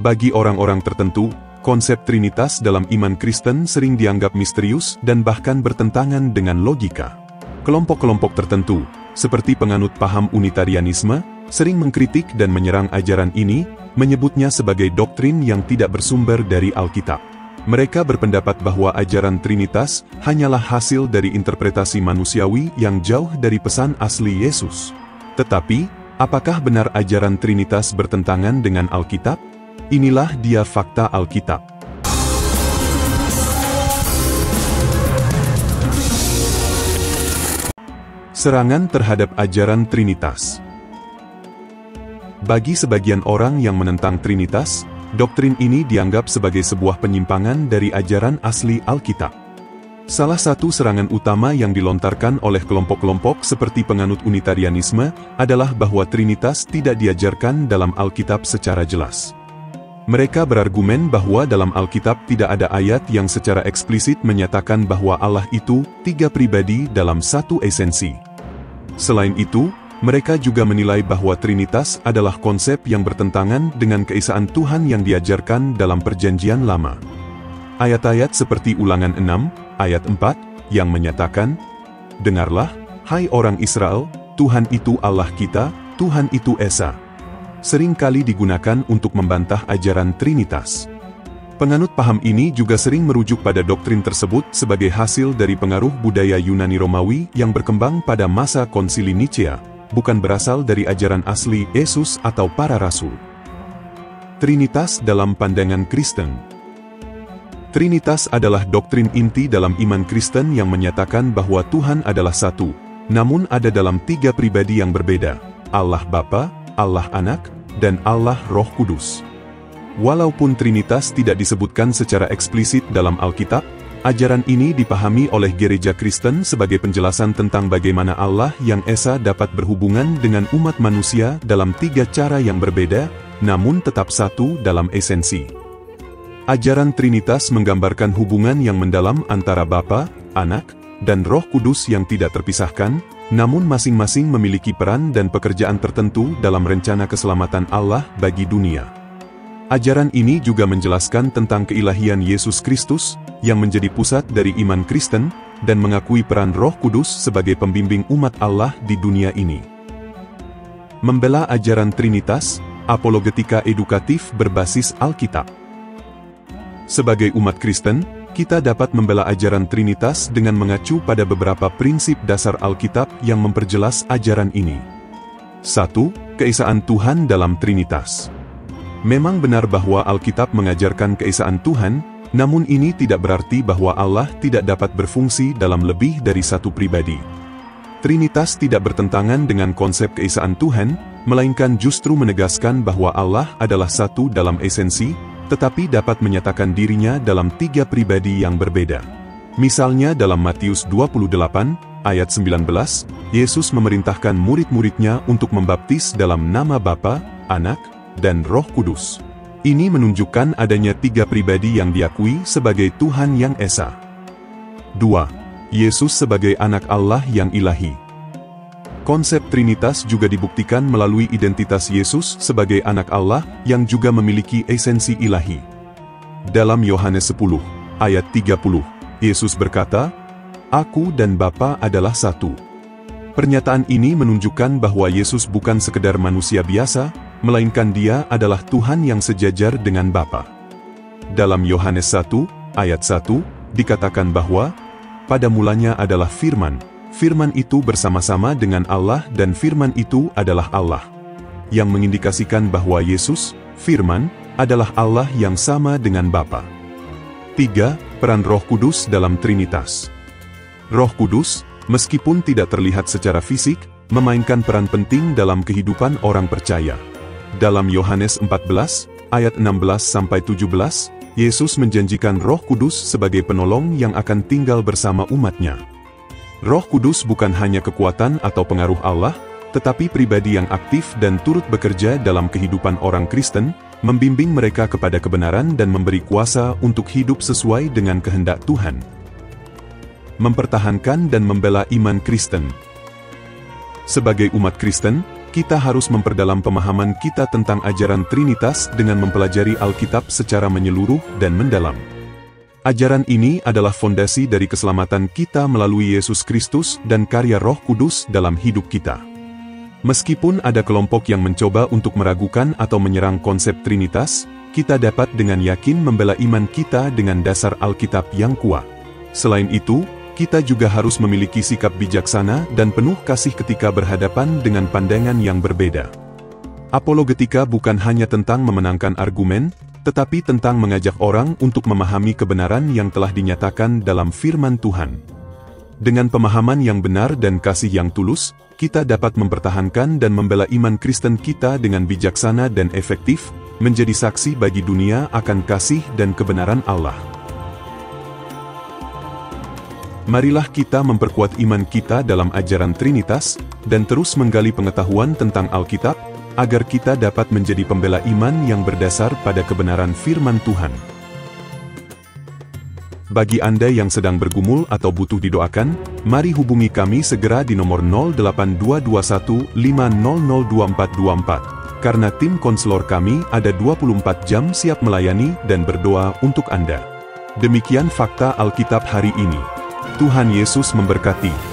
Bagi orang-orang tertentu, konsep Trinitas dalam iman Kristen sering dianggap misterius dan bahkan bertentangan dengan logika. Kelompok-kelompok tertentu, seperti penganut paham Unitarianisme, sering mengkritik dan menyerang ajaran ini, menyebutnya sebagai doktrin yang tidak bersumber dari Alkitab. Mereka berpendapat bahwa ajaran Trinitas hanyalah hasil dari interpretasi manusiawi yang jauh dari pesan asli Yesus. Tetapi, apakah benar ajaran Trinitas bertentangan dengan Alkitab? Inilah dia fakta Alkitab. Serangan terhadap ajaran Trinitas. Bagi sebagian orang yang menentang Trinitas, doktrin ini dianggap sebagai sebuah penyimpangan dari ajaran asli Alkitab. Salah satu serangan utama yang dilontarkan oleh kelompok-kelompok seperti penganut Unitarianisme adalah bahwa Trinitas tidak diajarkan dalam Alkitab secara jelas. Mereka berargumen bahwa dalam Alkitab tidak ada ayat yang secara eksplisit menyatakan bahwa Allah itu tiga pribadi dalam satu esensi. Selain itu, mereka juga menilai bahwa Trinitas adalah konsep yang bertentangan dengan keesaan Tuhan yang diajarkan dalam Perjanjian Lama. Ayat-ayat seperti Ulangan 6, ayat 4, yang menyatakan, "Dengarlah, hai orang Israel, Tuhan itu Allah kita, Tuhan itu Esa," sering kali digunakan untuk membantah ajaran Trinitas. Penganut paham ini juga sering merujuk pada doktrin tersebut sebagai hasil dari pengaruh budaya Yunani Romawi yang berkembang pada masa Konsili Nicea, bukan berasal dari ajaran asli Yesus atau para rasul. Trinitas dalam pandangan Kristen. Trinitas adalah doktrin inti dalam iman Kristen yang menyatakan bahwa Tuhan adalah satu, namun ada dalam tiga pribadi yang berbeda, Allah Bapa, Allah Anak, dan Allah Roh Kudus. Walaupun Trinitas tidak disebutkan secara eksplisit dalam Alkitab, ajaran ini dipahami oleh gereja Kristen sebagai penjelasan tentang bagaimana Allah yang Esa dapat berhubungan dengan umat manusia dalam tiga cara yang berbeda, namun tetap satu dalam esensi. Ajaran Trinitas menggambarkan hubungan yang mendalam antara Bapa, Anak, dan Roh Kudus yang tidak terpisahkan, namun masing-masing memiliki peran dan pekerjaan tertentu dalam rencana keselamatan Allah bagi dunia. Ajaran ini juga menjelaskan tentang keilahian Yesus Kristus, yang menjadi pusat dari iman Kristen, dan mengakui peran Roh Kudus sebagai pembimbing umat Allah di dunia ini. Membela ajaran Trinitas, apologetika edukatif berbasis Alkitab. Sebagai umat Kristen, kita dapat membela ajaran Trinitas dengan mengacu pada beberapa prinsip dasar Alkitab yang memperjelas ajaran ini. 1. Keesaan Tuhan dalam Trinitas. Memang benar bahwa Alkitab mengajarkan keesaan Tuhan, namun ini tidak berarti bahwa Allah tidak dapat berfungsi dalam lebih dari satu pribadi. Trinitas tidak bertentangan dengan konsep keesaan Tuhan, melainkan justru menegaskan bahwa Allah adalah satu dalam esensi, tetapi dapat menyatakan dirinya dalam tiga pribadi yang berbeda. Misalnya dalam Matius 28, ayat 19, Yesus memerintahkan murid-muridnya untuk membaptis dalam nama Bapa, Anak, dan Roh Kudus. Ini menunjukkan adanya tiga pribadi yang diakui sebagai Tuhan yang Esa. 2. Yesus sebagai anak Allah yang ilahi. Konsep Trinitas juga dibuktikan melalui identitas Yesus sebagai anak Allah yang juga memiliki esensi ilahi. Dalam Yohanes 10, ayat 30, Yesus berkata, "Aku dan Bapa adalah satu." Pernyataan ini menunjukkan bahwa Yesus bukan sekedar manusia biasa, melainkan Dia adalah Tuhan yang sejajar dengan Bapa. Dalam Yohanes 1, ayat 1, dikatakan bahwa, "Pada mulanya adalah Firman, Firman itu bersama-sama dengan Allah dan Firman itu adalah Allah." Yang mengindikasikan bahwa Yesus, Firman, adalah Allah yang sama dengan Bapa. 3. Peran Roh Kudus dalam Trinitas. Roh Kudus, meskipun tidak terlihat secara fisik, memainkan peran penting dalam kehidupan orang percaya. Dalam Yohanes 14, ayat 16-17, Yesus menjanjikan Roh Kudus sebagai penolong yang akan tinggal bersama umatnya. Roh Kudus bukan hanya kekuatan atau pengaruh Allah, tetapi pribadi yang aktif dan turut bekerja dalam kehidupan orang Kristen, membimbing mereka kepada kebenaran dan memberi kuasa untuk hidup sesuai dengan kehendak Tuhan. Mempertahankan dan membela iman Kristen. Sebagai umat Kristen, kita harus memperdalam pemahaman kita tentang ajaran Trinitas dengan mempelajari Alkitab secara menyeluruh dan mendalam. Ajaran ini adalah fondasi dari keselamatan kita melalui Yesus Kristus dan karya Roh Kudus dalam hidup kita. Meskipun ada kelompok yang mencoba untuk meragukan atau menyerang konsep Trinitas, kita dapat dengan yakin membela iman kita dengan dasar Alkitab yang kuat. Selain itu, kita juga harus memiliki sikap bijaksana dan penuh kasih ketika berhadapan dengan pandangan yang berbeda. Apologetika bukan hanya tentang memenangkan argumen, tetapi tentang mengajak orang untuk memahami kebenaran yang telah dinyatakan dalam firman Tuhan. Dengan pemahaman yang benar dan kasih yang tulus, kita dapat mempertahankan dan membela iman Kristen kita dengan bijaksana dan efektif, menjadi saksi bagi dunia akan kasih dan kebenaran Allah. Marilah kita memperkuat iman kita dalam ajaran Trinitas, dan terus menggali pengetahuan tentang Alkitab, agar kita dapat menjadi pembela iman yang berdasar pada kebenaran firman Tuhan. Bagi Anda yang sedang bergumul atau butuh didoakan, mari hubungi kami segera di nomor 08221500244, karena tim konselor kami ada 24 jam siap melayani dan berdoa untuk Anda. Demikian fakta Alkitab hari ini. Tuhan Yesus memberkati.